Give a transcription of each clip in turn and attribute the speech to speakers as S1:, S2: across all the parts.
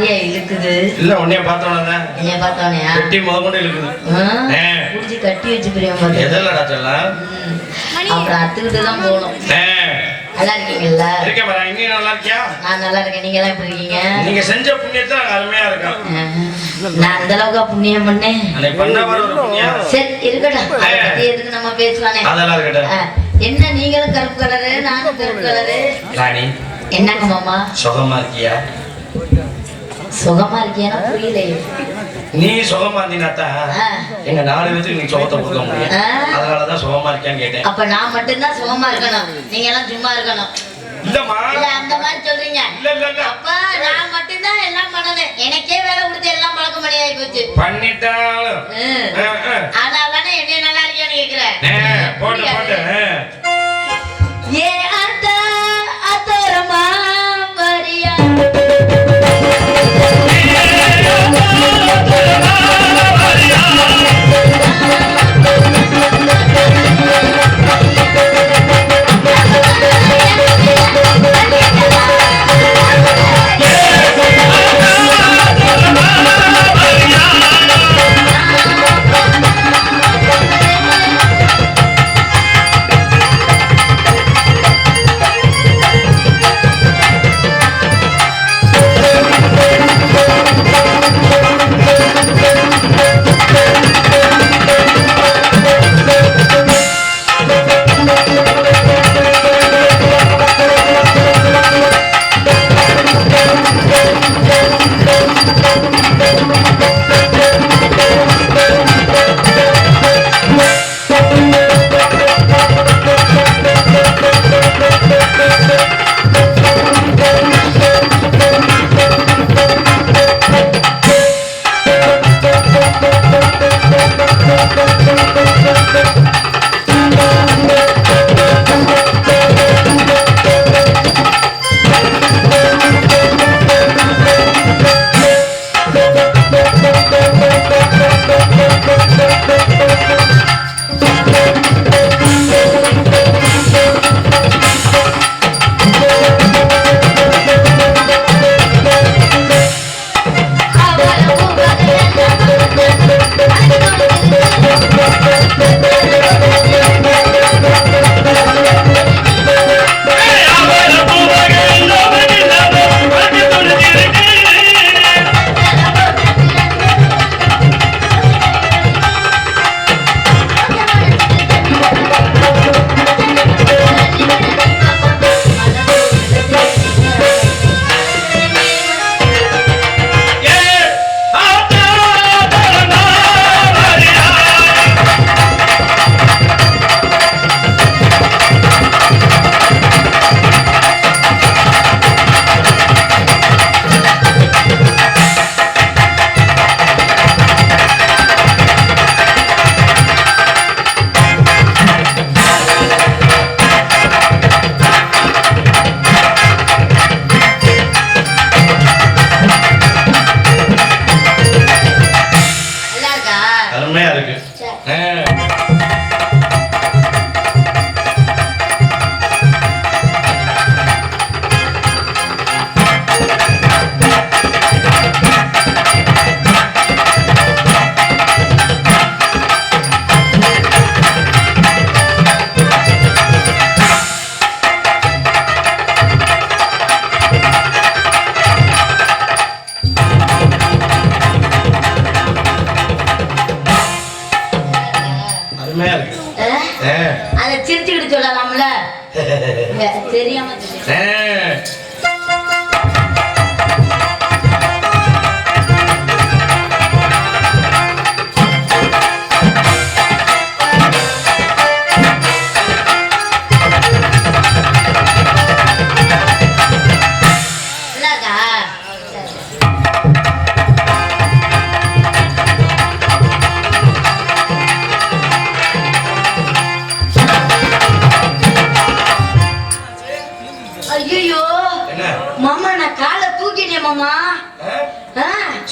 S1: மாதிரியா இழுக்குது.
S2: இல்ல உன்னைய பார்த்தோன்னே
S1: என்னைய பார்த்தோனையா
S2: கட்டி முதல்ல இழுக்குது.
S1: புடிச்சு கட்டி வச்சுக்கிறேன்.
S2: எதெல்லடா சொல்லலாம்.
S1: அப்புறம் அத்துக்கிட்டு தான் போகணும். நல்லா இருக்கீங்கல்ல?
S2: இருக்கேன் பாரு. நீ நல்லா இருக்கியா?
S1: நான் நல்லா இருக்கேன். நீங்க எல்லாம் எப்படி இருக்கீங்க?
S2: நீங்க செஞ்ச புண்ணியத்தை அருமையா இருக்கோம்.
S1: நான் அந்த அளவுக்கு புண்ணியம் பண்ணேன்.
S2: அன்னைக்கு பண்ண பாரு ஒரு புண்ணியம்.
S1: சரி இருக்கட்டும். அதை பத்தி எதுக்கு நம்ம பேசலானே.
S2: அதெல்லாம் இருக்கட்டும்.
S1: என்ன நீங்களும் கருப்பு கலரு நானும் கருப்பு கலரு.
S2: ராணி
S1: என்னங்க மாமா?
S2: சுகமா இருக்கியா?
S1: சுகமா இருக்கியா? புரியலையே.
S2: நீ சுகமா இருந்தீனாத்தான் எங்க 4 பேருக்கு நீ சுகத்தை கொடுக்க முடியும். அதனாலதான் சுகமா இருக்கியான்னு கேட்டேன்.
S1: அப்ப நான் மட்டும்தான் சுகமா இருக்கணும், நீங்க எல்லாம் சும்மா இருக்கணும்.
S2: இல்லம்மா
S1: இல்ல அந்த மாதிரி சொல்றீங்க.
S2: இல்ல
S1: அப்ப நான் மட்டும்தான் எல்லாம் பண்ணணும். எனக்கே வேலை கொடுத்து எல்லாம் பழக்கம் பண்ணியாகி போச்சு.
S2: பண்ணிட்டாலும்
S1: அதனாலதானே என்ன நல்லா இருக்கியான்னு கேக்குறேன்.
S2: போட்டு
S1: ஏ அத்தா அத்தரமா வரியா அதை சிரிச்சுக்கிட்டு சொல்லலாம்ல. தெரியாம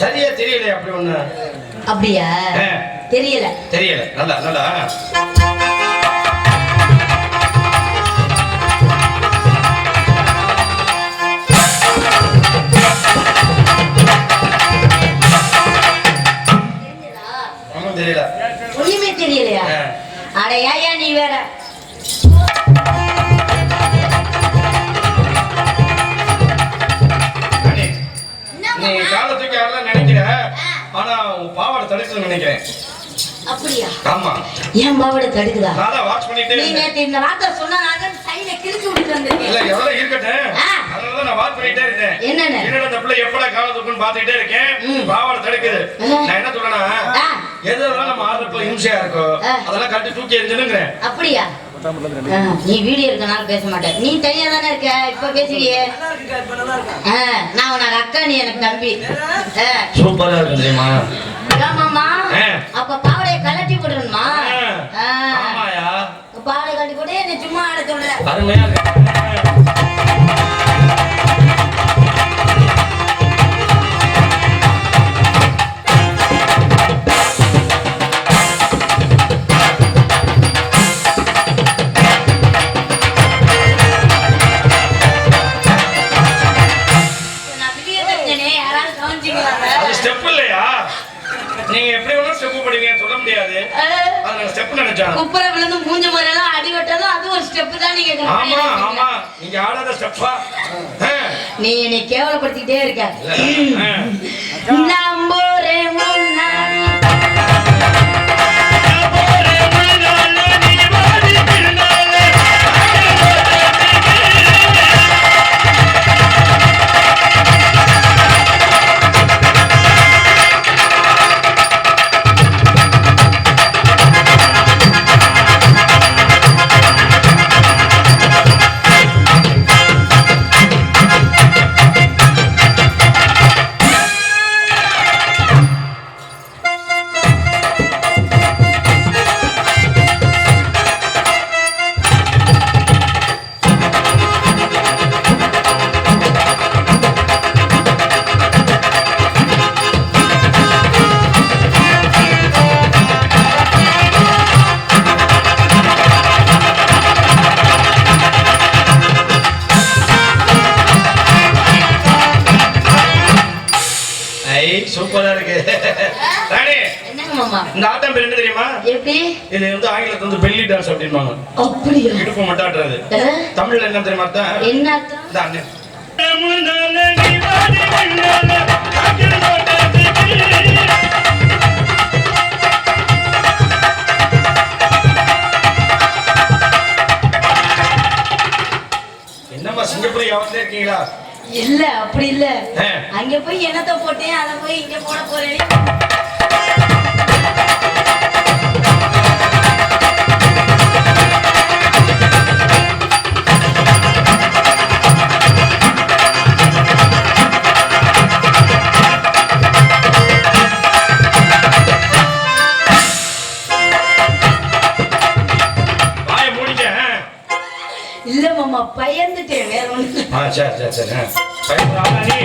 S2: சரியா தெரியல. அப்படி ஒண்ணு
S1: அப்படியா? தெரியல
S2: தெரியல. நல்லா நல்லா நினைக்கிறேன்.
S1: அப்படியா?
S2: ஆமா.
S1: ஏன் பாவடை தடுக்குதா?
S2: நான் தான் வாட்ச் பண்ணிட்டே
S1: நீ
S2: இருக்கேன்.
S1: நேத்து இந்த வார்த்தை சொன்னா நான் சைடுல கிழிச்சு விட்டு வந்திருக்கேன்.
S2: இல்ல எவ்வளவு இருக்கட்டும். அதனால தான் நான் வாட்ச் பண்ணிட்டே இருக்கேன்.
S1: என்னன்னு?
S2: என்னடா இந்த பிள்ளை எப்படா கால தூக்குன்னு பாத்துட்டே இருக்கேன். பாவாடை தடுக்குது. நான் என்ன சொல்றேன்னா, எதெல்லாம் நம்ம ஆடுறப்ப இம்சையா இருக்கோ அதெல்லாம் கட்டி தூக்கி எறிஞ்சுனுங்கிறேன்.
S1: அப்படியா? நீ வீடியோ இருக்கனால பேச மாட்டேன். நீ தனியா தானே இருக்க, இப்ப பேசுறியே. நான் உனக்கு அக்கா, நீ எனக்கு தம்பி.
S2: சூப்பரா இருக்கு தெரியுமா?
S1: மாமா அப்ப பாவடைய கலட்டி போட்டுருமா?
S2: ஆமாயா,
S1: பாவடைய கட்டி போட்டு என்ன சும்மா ஆட சொல்ற.
S2: அருமையா இருக்கு. நீங்க எப்படி வேணா ஸ்டெப் பண்ணுவீங்க சொல்ல முடியாது. அதனால ஸ்டெப் நினைச்சேன்.
S1: குப்புற விழுந்து மூஞ்ச முறையெல்லாம் அடி வெட்டதும் அது ஒரு ஸ்டெப் தான். நீங்க
S2: ஆமா ஆமா, நீங்க ஆடாத ஸ்டெப்பா?
S1: நீ என்னை கேவலப்படுத்திட்டே இருக்க. நம்போரே முன்னாடி
S2: சூப்பரா இருக்கு. ராணி,
S1: என்னங்க மாமா
S2: இந்த ஆட்டம் பேர் என்ன தெரியுமா?
S1: எப்படி?
S2: இது வந்து ஆங்கிலத்துல வந்து பெல்லி டான்ஸ் அப்படின்வாங்க.
S1: அப்படியா?
S2: இடுப்பு மட்டாடுறது. தமிழ்ல என்ன தெரியுமா அர்த்தம்?
S1: என்ன அர்த்தம்?
S2: தானே என்னம்மா சிங்கப்பூர் யாவத்தே இருக்கீங்களா?
S1: இல்ல அப்படி இல்ல. அங்க போய் என்னத்த போட்டேன், அத போய் இங்க போட போறேன். இல்ல மாமா, பயந்துட்டேன் வேற ஒண்ணு.
S2: சரி சரி சரி. பயப்படாம நீ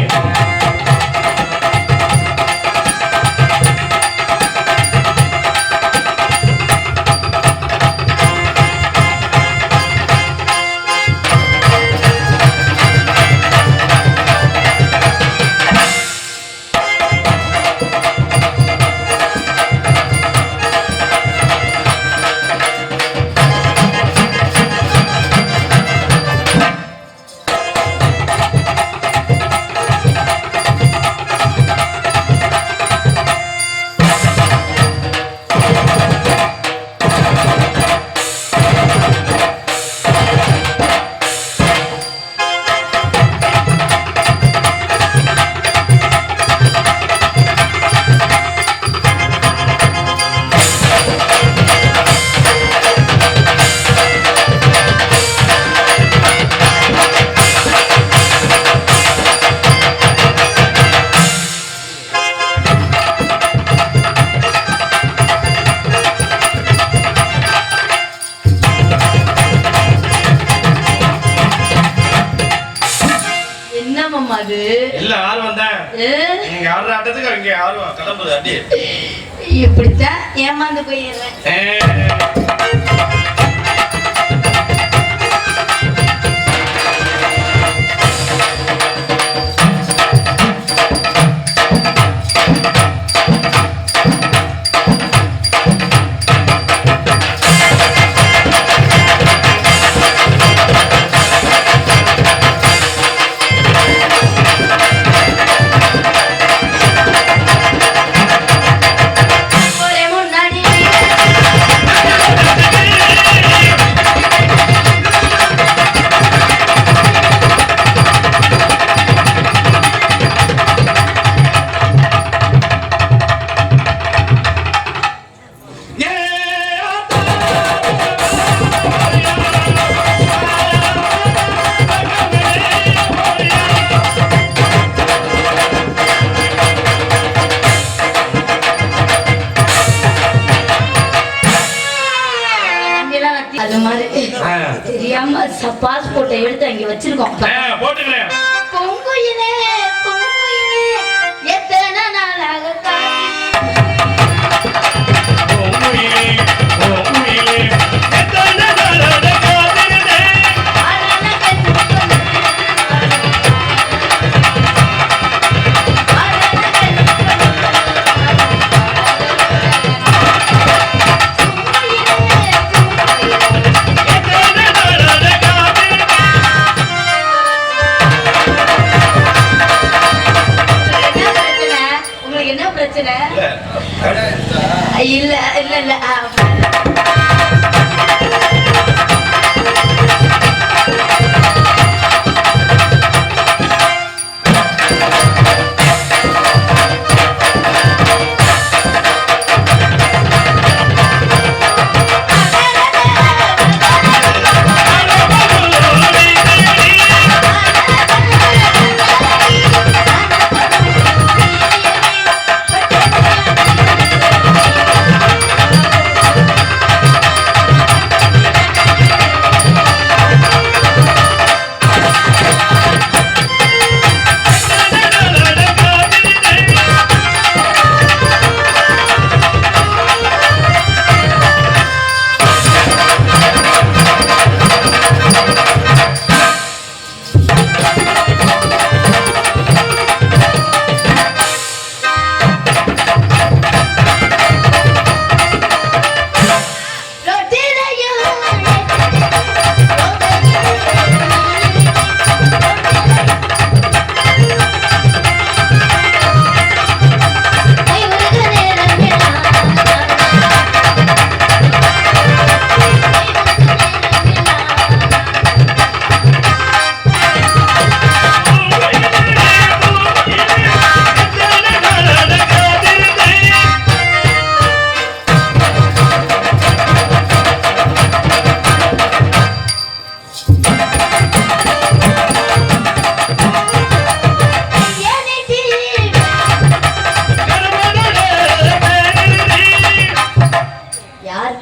S1: அது
S2: இல்ல ஆர்வம் தான். நீங்க ஆடுற ஆட்டத்துக்கு அங்க ஆர்வம் கிளம்புது அடி.
S1: இப்படித்தான் ஏமாந்து போயிடுறேன். பாஸ்போர்ட்டை எடுத்து அங்க வச்சிருக்கோம்.
S2: போட்டுக்கிறேன்.
S1: பொங்குயிலே பொங்குயிலே எத்தனை நாளாக காத்து
S2: பொங்குயிலே பொங்குயிலே எத்தனை நாளாக காத்திருந்தேன்.
S1: என்ன பிரச்சனை? இல்ல இல்ல இல்ல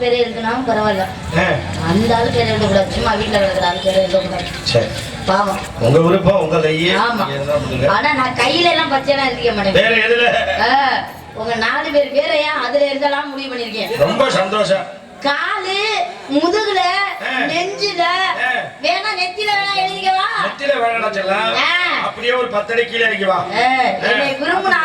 S1: பேரே எழுதுனாலும் பரவாயில்ல, அந்த ஆளு பேர் எழுதக்கூடாது. சும்மா வீட்டுல கிடக்குற ஆளு பேர் எழுதக்கூடாது. பாவம். உங்க விருப்பம், உங்க கையே. ஆமா. ஆனா நான் கையில எல்லாம் பச்சைலாம் எழுதிக்க மாட்டேன். வேற எதுல? உங்க 4 பேர் பேரையா அதுல எழுதலாம் முடிவு பண்ணிருக்கேன். ரொம்ப சந்தோஷம். காலு, முதுகுல, நெஞ்சில, வேணா நெத்தில வேணா எழுதிக்கவா? நெத்தில வேணா சொல்லலாம். அப்படியே ஒரு 10 அடி கீழே எழுதிக்கவா? என்னை விரும்பின